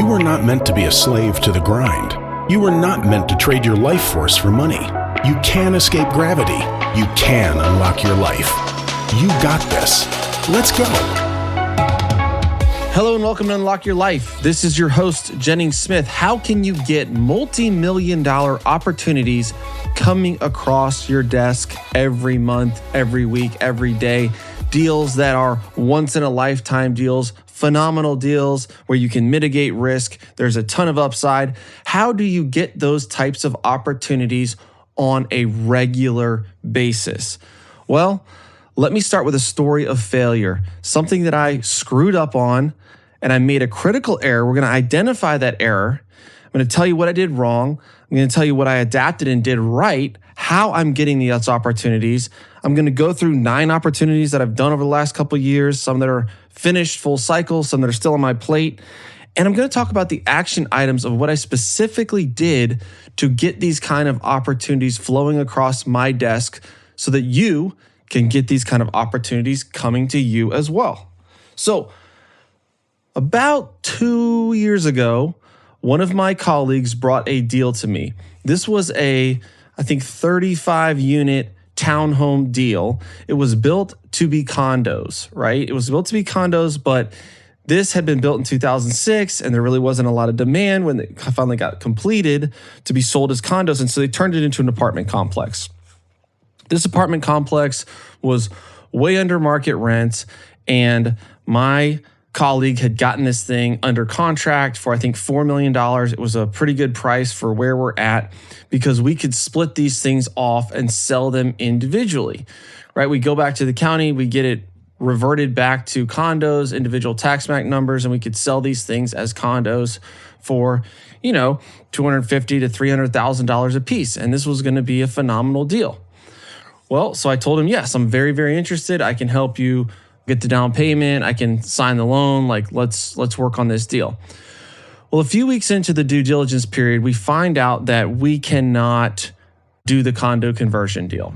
You were not meant to be a slave to the grind. You were not meant to trade your life force for money. You can escape gravity. You can unlock your life. You got this. Let's go. Hello and welcome to Unlock Your Life. This is your host, Jennings Smith. How can you get multi-million-dollar opportunities coming across your desk every month, every week, every day? Deals that are once-in-a-lifetime deals, phenomenal deals where you can mitigate risk. There's a ton of upside. How do you get those types of opportunities on a regular basis? Well, let me start with a story of failure, something that I screwed up on and I made a critical error. We're going to identify that error. I'm going to tell you what I did wrong. I'm going to tell you what I adapted and did right, how I'm getting these opportunities. I'm going to go through 9 opportunities that I've done over the last couple of years, some that are finished full cycle, some that are still on my plate. And I'm going to talk about the action items of what I specifically did to get these kind of opportunities flowing across my desk so that you can get these kind of opportunities coming to you as well. So about 2 years ago, one of my colleagues brought a deal to me. This was I think 35-unit townhome deal. It was built to be condos, right? It was built to be condos, but this had been built in 2006 and there really wasn't a lot of demand when it finally got completed to be sold as condos. And so they turned it into an apartment complex. This apartment complex was way under market rents, and my colleague had gotten this thing under contract for, I think, $4 million. It was a pretty good price for where we're at because we could split these things off and sell them individually, right? We go back to the county, we get it reverted back to condos, individual tax map numbers, and we could sell these things as condos for, $250,000 to $300,000 a piece. And this was going to be a phenomenal deal. Well, so I told him, yes, I'm very, very interested. I can help you get the down payment. I can sign the loan. Let's work on this deal. Well, a few weeks into the due diligence period, we find out that we cannot do the condo conversion deal.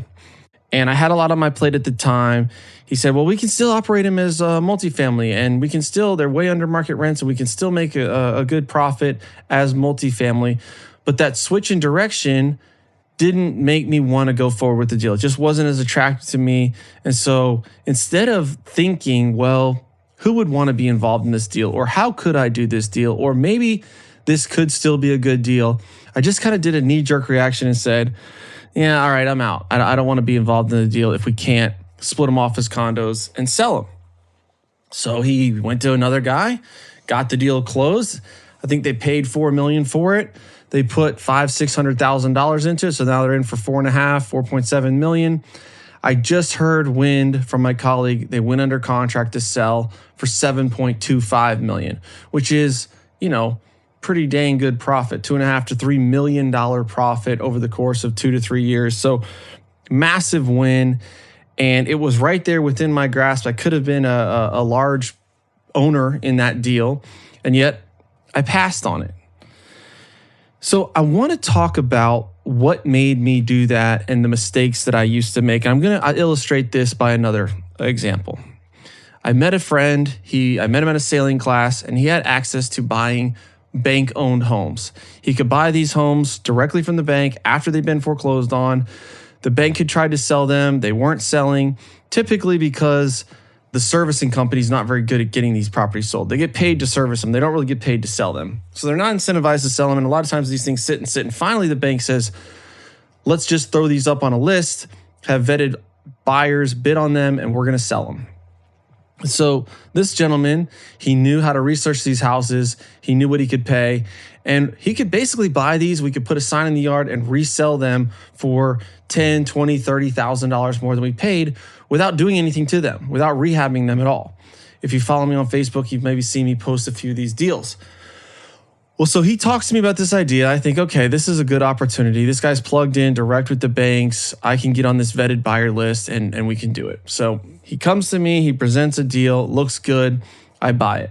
And I had a lot on my plate at the time. He said, well, we can still operate them as multifamily, and we can still, they're way under market rents, and we can still make a good profit as multifamily. But that switch in direction didn't make me want to go forward with the deal. It just wasn't as attractive to me. And so instead of thinking, well, who would want to be involved in this deal? Or how could I do this deal? Or maybe this could still be a good deal. I just kind of did a knee-jerk reaction and said, yeah, all right, I'm out. I don't want to be involved in the deal if we can't split them off as condos and sell them. So he went to another guy, got the deal closed. I think they paid $4 million for it. They put $600,000 into it, so now they're in for $4.7 million. I just heard wind from my colleague. They went under contract to sell for $7.25 million, which is, pretty dang good profit, $2.5 to $3 million profit over the course of 2 to 3 years. So massive win, and it was right there within my grasp. I could have been a large owner in that deal, and yet I passed on it. So I want to talk about what made me do that and the mistakes that I used to make. And I'm going to illustrate this by another example. I met a friend. I met him at a sailing class, and he had access to buying bank-owned homes. He could buy these homes directly from the bank after they've been foreclosed on. The bank had tried to sell them. They weren't selling, typically because the servicing company is not very good at getting these properties sold. They get paid to service them. They don't really get paid to sell them. So they're not incentivized to sell them. And a lot of times these things sit. And finally, the bank says, let's just throw these up on a list, have vetted buyers bid on them, and we're going to sell them. So this gentleman, he knew how to research these houses. He knew what he could pay. And he could basically buy these. We could put a sign in the yard and resell them for $10,000, $20,000, $30,000 more than we paid without doing anything to them, without rehabbing them at all. If you follow me on Facebook, you've maybe seen me post a few of these deals. Well, so he talks to me about this idea. I think, okay, this is a good opportunity. This guy's plugged in direct with the banks. I can get on this vetted buyer list and we can do it. So he comes to me, he presents a deal, looks good, I buy it.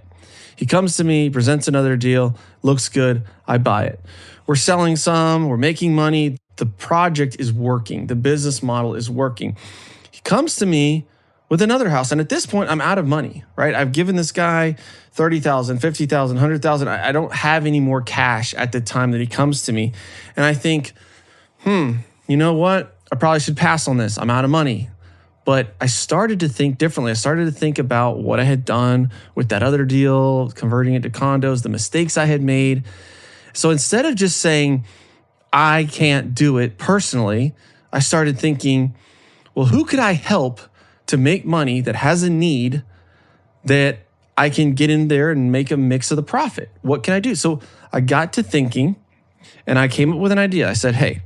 He comes to me, presents another deal, looks good, I buy it. We're selling some, we're making money. The project is working. The business model is working. He comes to me with another house. And at this point, I'm out of money, right? I've given this guy $30,000, $50,000, $100,000. I don't have any more cash at the time that he comes to me. And I think, you know what? I probably should pass on this. I'm out of money. But I started to think differently. I started to think about what I had done with that other deal, converting it to condos, the mistakes I had made. So instead of just saying, I can't do it personally, I started thinking, well, who could I help to make money that has a need that I can get in there and make a mix of the profit? What can I do? So I got to thinking and I came up with an idea. I said, hey,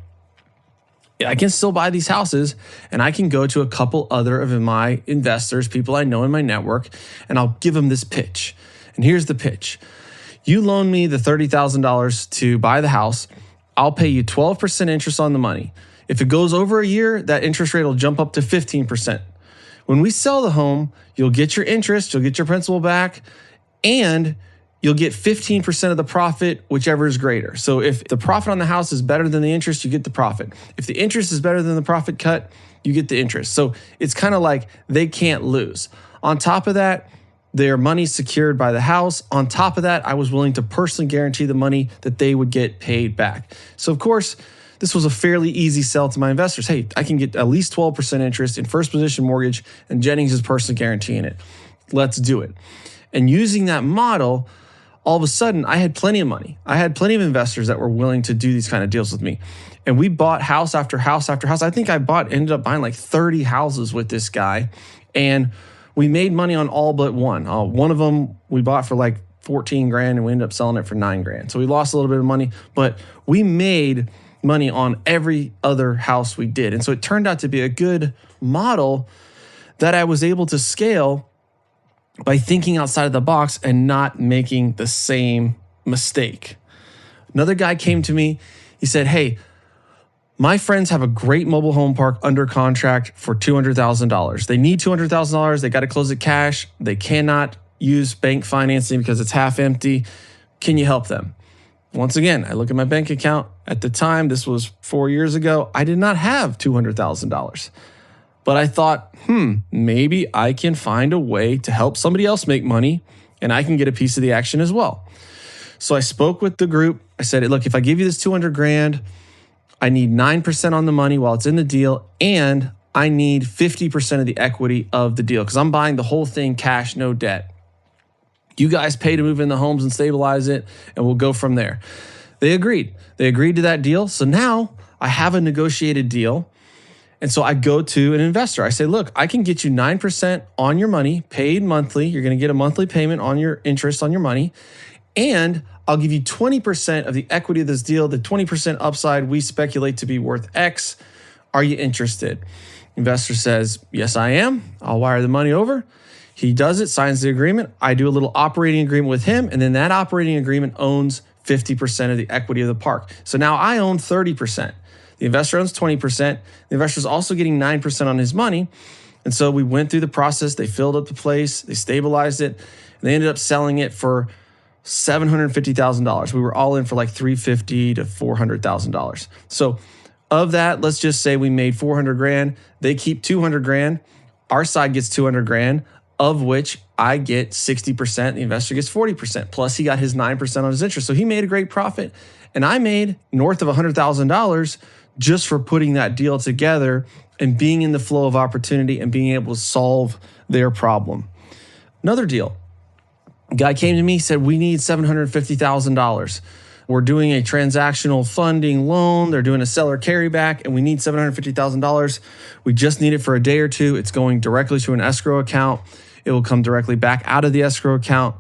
I can still buy these houses and I can go to a couple other of my investors, people I know in my network, and I'll give them this pitch. And here's the pitch. You loan me the $30,000 to buy the house. I'll pay you 12% interest on the money. If it goes over a year, that interest rate will jump up to 15%. When we sell the home, you'll get your interest, you'll get your principal back, and you'll get 15% of the profit, whichever is greater. So if the profit on the house is better than the interest, you get the profit. If the interest is better than the profit cut, you get the interest. So it's kind of like they can't lose. On top of that, their money's secured by the house. On top of that, I was willing to personally guarantee the money that they would get paid back. So of course, this was a fairly easy sell to my investors. Hey, I can get at least 12% interest in first position mortgage, and Jennings is personally guaranteeing it. Let's do it. And using that model, all of a sudden, I had plenty of money. I had plenty of investors that were willing to do these kind of deals with me. And we bought house after house after house. I think ended up buying like 30 houses with this guy. And we made money on all but one. One of them we bought for like 14 grand and we ended up selling it for 9 grand. So we lost a little bit of money, but we made money on every other house we did. And so it turned out to be a good model that I was able to scale by thinking outside of the box and not making the same mistake. Another guy came to me. He said, hey, my friends have a great mobile home park under contract for $200,000. They need $200,000. They got to close it cash. They cannot use bank financing because it's half empty. Can you help them? Once again, I look at my bank account. At the time, this was 4 years ago, I did not have $200,000. But I thought, maybe I can find a way to help somebody else make money and I can get a piece of the action as well. So I spoke with the group. I said, look, if I give you this 200 grand, I need 9% on the money while it's in the deal, and I need 50% of the equity of the deal because I'm buying the whole thing cash, no debt. You guys pay to move in the homes and stabilize it, and we'll go from there. They agreed. They agreed to that deal. So now I have a negotiated deal. And so I go to an investor. I say, look, I can get you 9% on your money, paid monthly. You're going to get a monthly payment on your interest on your money. And I'll give you 20% of the equity of this deal. The 20% upside we speculate to be worth X. Are you interested? Investor says, yes, I am. I'll wire the money over. He does it, signs the agreement. I do a little operating agreement with him. And then that operating agreement owns 50% of the equity of the park. So now I own 30%. The investor owns 20%. The investor is also getting 9% on his money. And so we went through the process. They filled up the place. They stabilized it. And they ended up selling it for $750,000. We were all in for like $350,000 to $400,000. So of that, let's just say we made 400 grand. They keep 200 grand. Our side gets 200 grand, of which I get 60%. The investor gets 40%. Plus he got his 9% on his interest. So he made a great profit. And I made north of $100,000 just for putting that deal together and being in the flow of opportunity and being able to solve their problem. Another deal. A guy came to me, said, we need $750,000. We're doing a transactional funding loan. They're doing a seller carryback, and we need $750,000. We just need it for a day or two. It's going directly to an escrow account. It will come directly back out of the escrow account.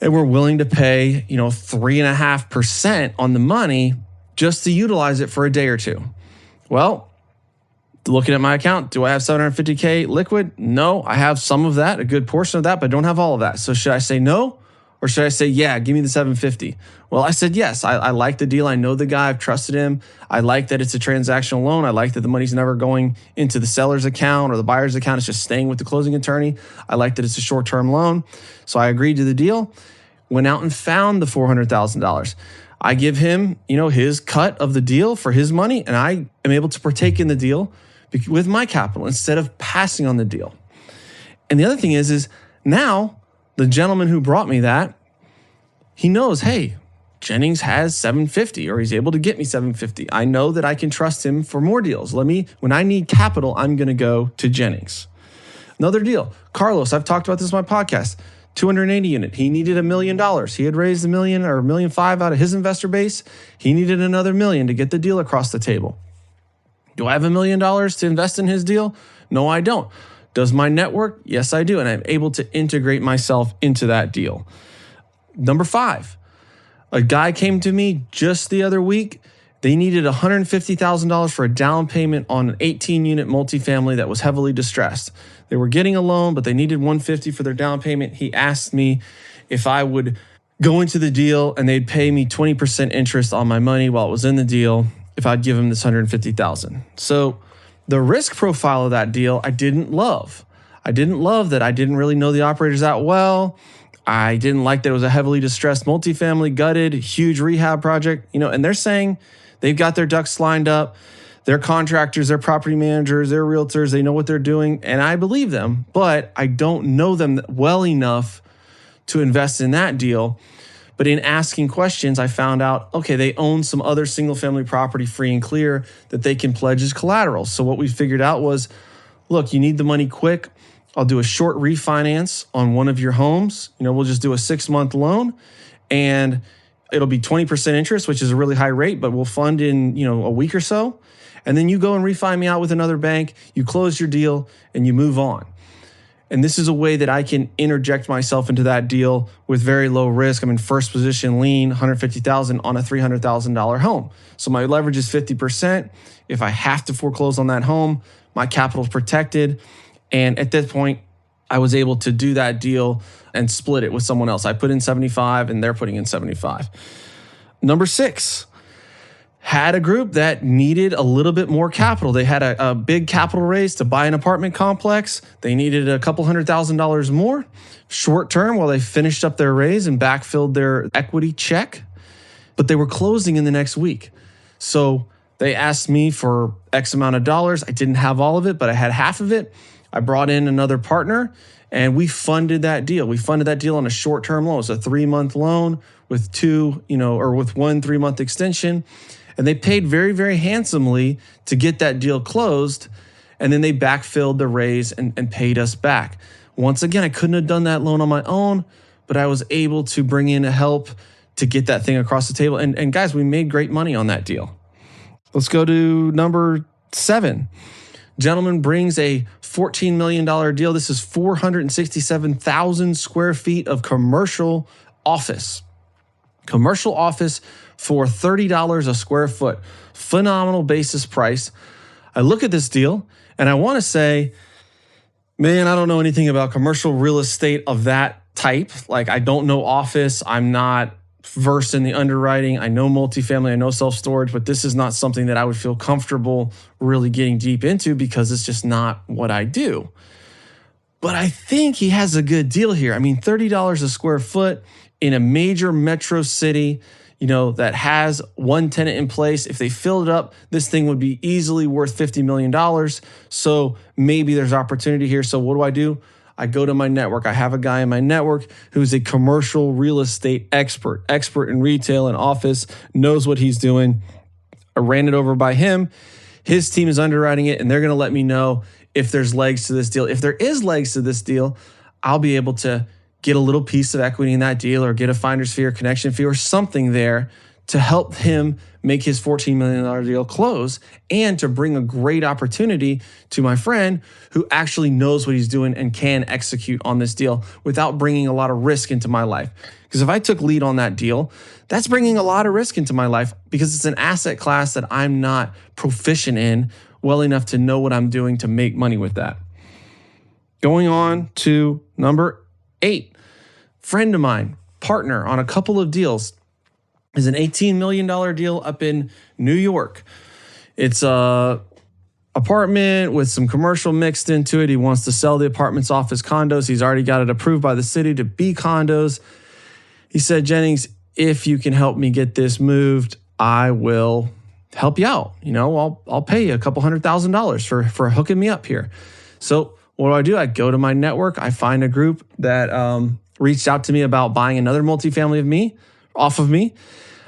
And we're willing to pay, 3.5% on the money just to utilize it for a day or two. Well, looking at my account, do I have $750K liquid? No, I have some of that, a good portion of that, but I don't have all of that. So should I say no? Or should I say, yeah, give me the $750? Well, I said yes. I like the deal. I know the guy. I've trusted him. I like that it's a transactional loan. I like that the money's never going into the seller's account or the buyer's account. It's just staying with the closing attorney. I like that it's a short-term loan. So I agreed to the deal, went out and found the $400,000. I give him, his cut of the deal for his money, and I am able to partake in the deal with my capital instead of passing on the deal. And the other thing is now the gentleman who brought me that, he knows, hey, Jennings has 750, or he's able to get me 750. I know that I can trust him for more deals. When I need capital, I'm going to go to Jennings. Another deal, Carlos, I've talked about this on my podcast, 280 unit. He needed $1 million. He had raised $1 million or $1.5 million out of his investor base. He needed another $1 million to get the deal across the table. Do I have $1 million to invest in his deal? No, I don't. Does my network? Yes, I do. And I'm able to integrate myself into that deal. Number 5, a guy came to me just the other week. They needed $150,000 for a down payment on an 18-unit multifamily that was heavily distressed. They were getting a loan, but they needed $150,000 for their down payment. He asked me if I would go into the deal and they'd pay me 20% interest on my money while it was in the deal if I'd give him this $150,000. So the risk profile of that deal, I didn't love. I didn't love that I didn't really know the operators that well. I didn't like that it was a heavily distressed multifamily, gutted, huge rehab project, and they're saying they've got their ducks lined up. They're contractors, they're property managers, they're realtors, they know what they're doing, and I believe them, but I don't know them well enough to invest in that deal. But in asking questions, I found out, okay, they own some other single-family property free and clear that they can pledge as collateral. So what we figured out was, look, you need the money quick. I'll do a short refinance on one of your homes. We'll just do a 6-month loan and it'll be 20% interest, which is a really high rate, but we'll fund in, a week or so. And then you go and refi me out with another bank, you close your deal and you move on. And this is a way that I can interject myself into that deal with very low risk. I'm in first position lien, $150,000 on a $300,000 home. So my leverage is 50%. If I have to foreclose on that home, my capital is protected. And at that point, I was able to do that deal and split it with someone else. I put in 75 and they're putting in 75. Number 6, had a group that needed a little bit more capital. They had a big capital raise to buy an apartment complex. They needed a couple $100,000 more short term while they finished up their raise and backfilled their equity check. But they were closing in the next week. So they asked me for X amount of dollars. I didn't have all of it, but I had half of it. I brought in another partner and we funded that deal. We funded that deal on a short-term loan. It was a 3-month loan with with one 3-month extension. And they paid very, very handsomely to get that deal closed. And then they backfilled the raise and paid us back. Once again, I couldn't have done that loan on my own, but I was able to bring in help to get that thing across the table. And guys, we made great money on that deal. Let's go to number 7. Gentleman brings a $14 million deal. This is 467,000 square feet of commercial office. Commercial office for $30 a square foot. Phenomenal basis price. I look at this deal and I want to say, man, I don't know anything about commercial real estate of that type. Like, I don't know office. I'm not versed in the underwriting. I know multifamily, I know self-storage, but this is not something that I would feel comfortable really getting deep into because it's just not what I do. But I think he has a good deal here. I mean, $30 a square foot in a major metro city, that has one tenant in place. If they filled it up, this thing would be easily worth $50 million. So maybe there's opportunity here. So what do? I go to my network. I have a guy in my network who's a commercial real estate expert in retail and office, knows what he's doing. I ran it over by him. His team is underwriting it, and they're going to let me know if there's legs to this deal. If there is legs to this deal, I'll be able to get a little piece of equity in that deal or get a finder's fee or connection fee or something there to help him make his $14 million deal close and to bring a great opportunity to my friend who actually knows what he's doing and can execute on this deal without bringing a lot of risk into my life. Because if I took lead on that deal, that's bringing a lot of risk into my life because it's an asset class that I'm not proficient in well enough to know what I'm doing to make money with that. Going on to number 8, friend of mine, partner on a couple of deals, is an $18 million deal up in New York. It's a apartment with some commercial mixed into it. He wants to sell the apartments off as condos. He's already got it approved by the city to be condos. He said, Jennings, if you can help me get this moved, I will help you out. I'll pay you a couple $100,000 for hooking me up here. So What do? I go to my network. I find a group that reached out to me about buying another multifamily off of me.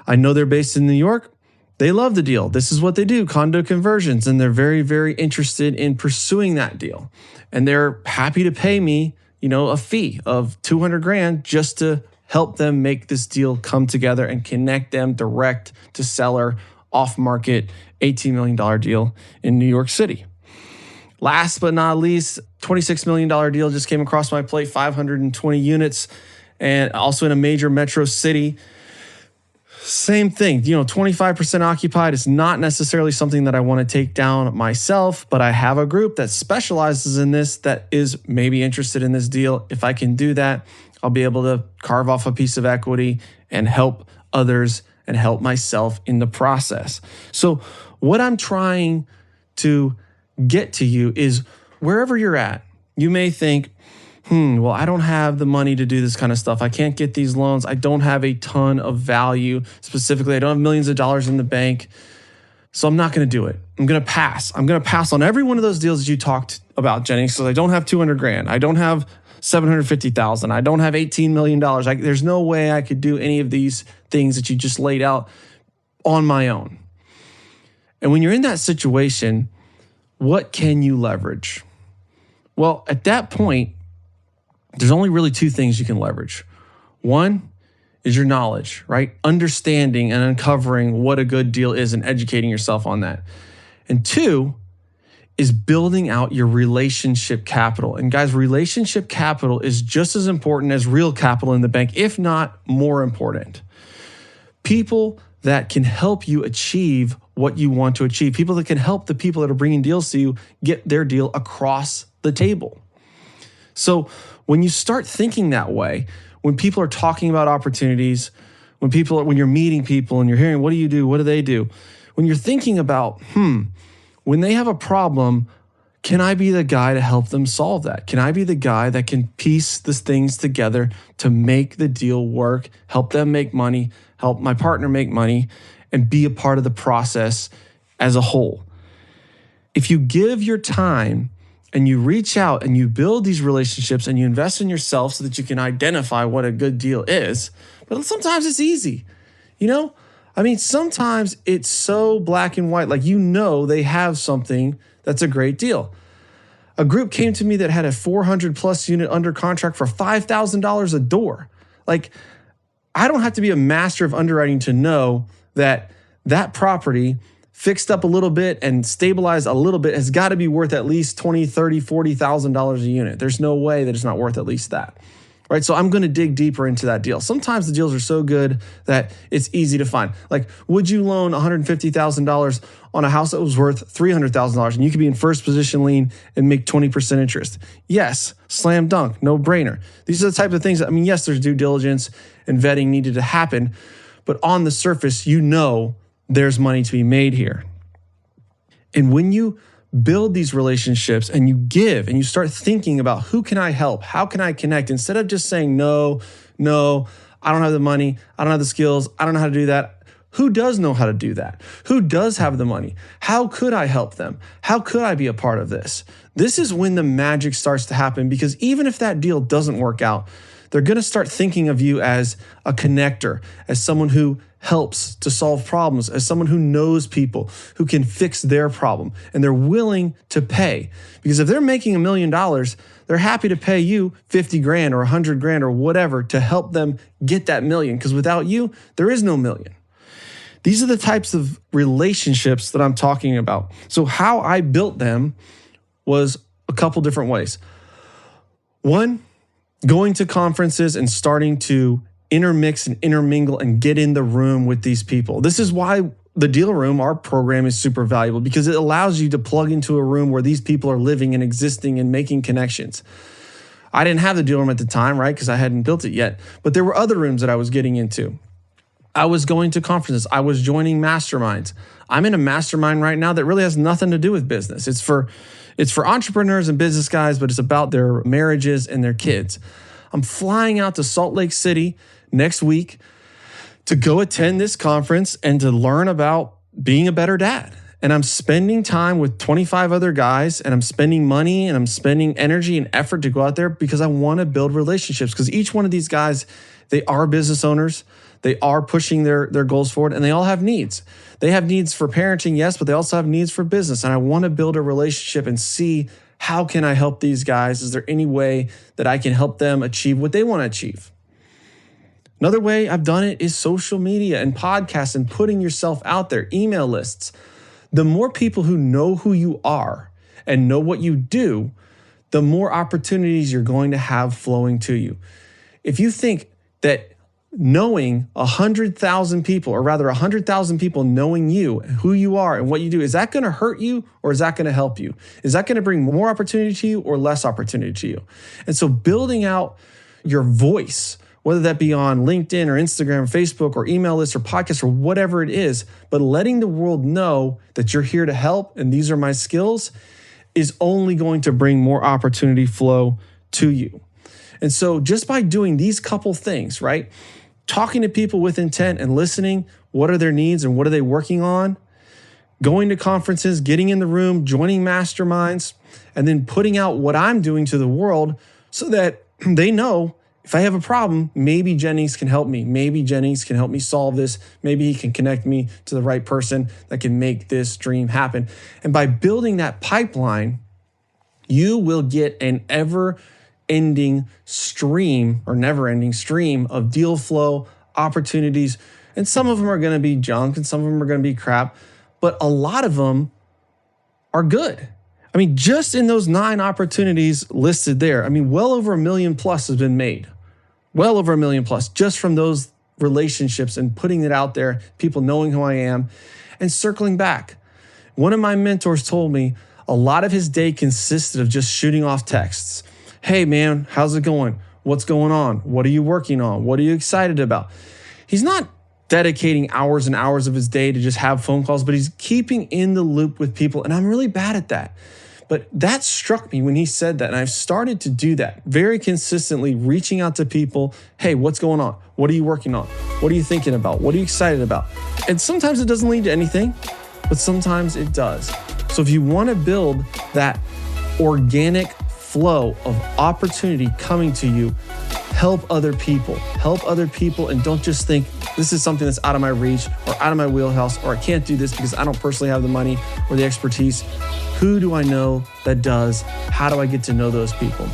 I know they're based in New York. They love the deal. This is what they do, condo conversions, and they're very, very interested in pursuing that deal. And they're happy to pay me, a fee of $200,000 just to help them make this deal come together and connect them direct to seller, off-market, $18 million deal in New York City. Last but not least, $26 million deal just came across my plate, 520 units, and also in a major metro city. Same thing, 25% occupied. It's not necessarily something that I want to take down myself, but I have a group that specializes in this that is maybe interested in this deal. If I can do that, I'll be able to carve off a piece of equity and help others and help myself in the process. So what I'm trying to get to you is wherever you're at, you may think, well, I don't have the money to do this kind of stuff. I can't get these loans. I don't have a ton of value. Specifically, I don't have millions of dollars in the bank. So I'm not going to do it. I'm going to pass. I'm going to pass on every one of those deals that you talked about, Jennings. So I don't have $200,000. I don't have $750,000. I don't have $18 million. There's no way I could do any of these things that you just laid out on my own. And when you're in that situation, what can you leverage? Well, at that point, there's only really two things you can leverage. One is your knowledge, right? Understanding and uncovering what a good deal is and educating yourself on that. And two is building out your relationship capital. And guys, relationship capital is just as important as real capital in the bank, if not more important. People that can help you achieve what you want to achieve. People that can help the people that are bringing deals to you get their deal across the table. So when you start thinking that way, when people are talking about opportunities, when you're meeting people and you're hearing, what do you do? What do they do? When you're thinking about, when they have a problem, can I be the guy to help them solve that? Can I be the guy that can piece these things together to make the deal work, help them make money, help my partner make money, and be a part of the process as a whole? If you give your time and you reach out and you build these relationships and you invest in yourself so that you can identify what a good deal is, but sometimes it's easy, sometimes it's so black and white, like they have something that's a great deal. A group came to me that had a 400 plus unit under contract for $5,000 a door. Like, I don't have to be a master of underwriting to know that property fixed up a little bit and stabilized a little bit has got to be worth at least $20,000, $30,000, $40,000 a unit. There's no way that it's not worth at least that, right? So I'm going to dig deeper into that deal. Sometimes the deals are so good that it's easy to find. Like, would you loan $150,000 on a house that was worth $300,000 and you could be in first position lien and make 20% interest? Yes, slam dunk, no brainer. These are the type of things that, yes, there's due diligence and vetting needed to happen, but on the surface, there's money to be made here. And when you build these relationships and you give and you start thinking about who can I help? How can I connect? Instead of just saying, no, I don't have the money. I don't have the skills. I don't know how to do that. Who does know how to do that? Who does have the money? How could I help them? How could I be a part of this? This is when the magic starts to happen, because even if that deal doesn't work out, they're going to start thinking of you as a connector, as someone who helps to solve problems, as someone who knows people, who can fix their problem, and they're willing to pay. Because if they're making $1 million, they're happy to pay you $50,000 or $100,000 or whatever to help them get that million. Because without you, there is no million. These are the types of relationships that I'm talking about. So how I built them was a couple different ways. One, going to conferences and starting to intermix and intermingle and get in the room with these people. This is why the Deal Room, our program, is super valuable, because it allows you to plug into a room where these people are living and existing and making connections. I didn't have the Deal Room at the time, right? Because I hadn't built it yet. But there were other rooms that I was getting into. I was going to conferences. I was joining masterminds. I'm in a mastermind right now that really has nothing to do with business. It's for entrepreneurs and business guys, but it's about their marriages and their kids. I'm flying out to Salt Lake City next week to go attend this conference and to learn about being a better dad and I'm spending time with 25 other guys, and I'm spending money and I'm spending energy and effort to go out there because I want to build relationships. Because each one of these guys, they are business owners. They are pushing their goals forward, and they all have needs. They have needs for parenting, yes, but they also have needs for business. And I want to build a relationship and see, how can I help these guys? Is there any way that I can help them achieve what they want to achieve? Another way I've done it is social media and podcasts and putting yourself out there, email lists. The more people who know who you are and know what you do, the more opportunities you're going to have flowing to you. If you think that knowing 100,000 people, or rather 100,000 people knowing you, who you are and what you do, is that going to hurt you or is that going to help you? Is that going to bring more opportunity to you or less opportunity to you? And so building out your voice, whether that be on LinkedIn or Instagram, Facebook, or email lists or podcasts or whatever it is, but letting the world know that you're here to help and these are my skills is only going to bring more opportunity flow to you. And so just by doing these couple things, right? Talking to people with intent and listening, what are their needs and what are they working on? Going to conferences, getting in the room, joining masterminds, and then putting out what I'm doing to the world so that they know if I have a problem, maybe Jennings can help me. Maybe Jennings can help me solve this. Maybe he can connect me to the right person that can make this dream happen. And by building that pipeline, you will get an ever-ending stream or never-ending stream of deal flow, opportunities. And some of them are going to be junk and some of them are going to be crap, but a lot of them are good. I mean, just in those 9 opportunities listed there, I mean, well over $1 million plus has been made. Well over $1 million plus just from those relationships and putting it out there, people knowing who I am and circling back. One of my mentors told me a lot of his day consisted of just shooting off texts. Hey man, how's it going? What's going on? What are you working on? What are you excited about? He's not dedicating hours and hours of his day to just have phone calls, but he's keeping in the loop with people. And I'm really bad at that. But that struck me when he said that. And I've started to do that very consistently, reaching out to people. Hey, what's going on? What are you working on? What are you thinking about? What are you excited about? And sometimes it doesn't lead to anything, but sometimes it does. So if you want to build that organic flow of opportunity coming to you, help other people, and don't just think this is something that's out of my reach or out of my wheelhouse, or I can't do this because I don't personally have the money or the expertise. Who do I know that does? How do I get to know those people?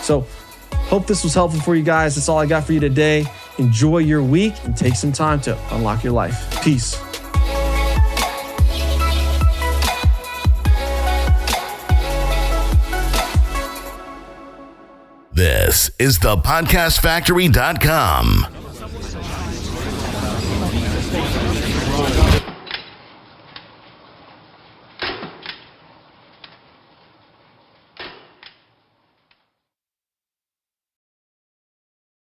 So hope this was helpful for you guys. That's all I got for you today. Enjoy your week and take some time to unlock your life. Peace. This is thepodcastfactory.com.